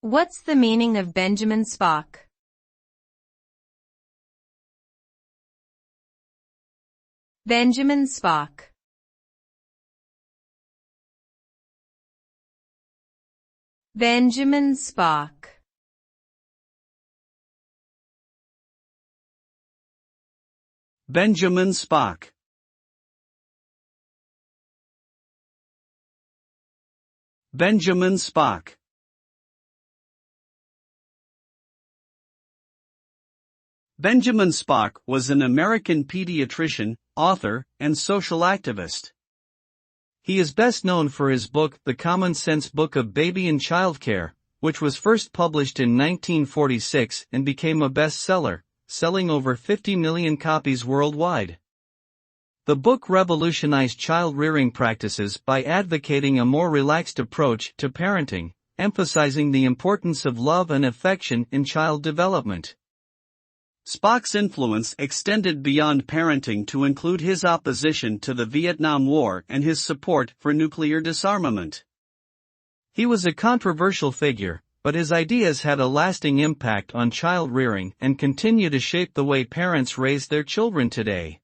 What's the meaning of Benjamin Spock? Benjamin Spock. Benjamin Spock. Benjamin Spock. Benjamin Spock. Benjamin Spock was an American pediatrician, author, and social activist. He is best known for his book The Common Sense Book of Baby and Childcare, which was first published in 1946 and became a bestseller, selling over 50 million copies worldwide. The book revolutionized child-rearing practices by advocating a more relaxed approach to parenting, emphasizing the importance of love and affection in child development. Spock's influence extended beyond parenting to include his opposition to the Vietnam War and his support for nuclear disarmament. He was a controversial figure, but his ideas had a lasting impact on child rearing and continue to shape the way parents raise their children today.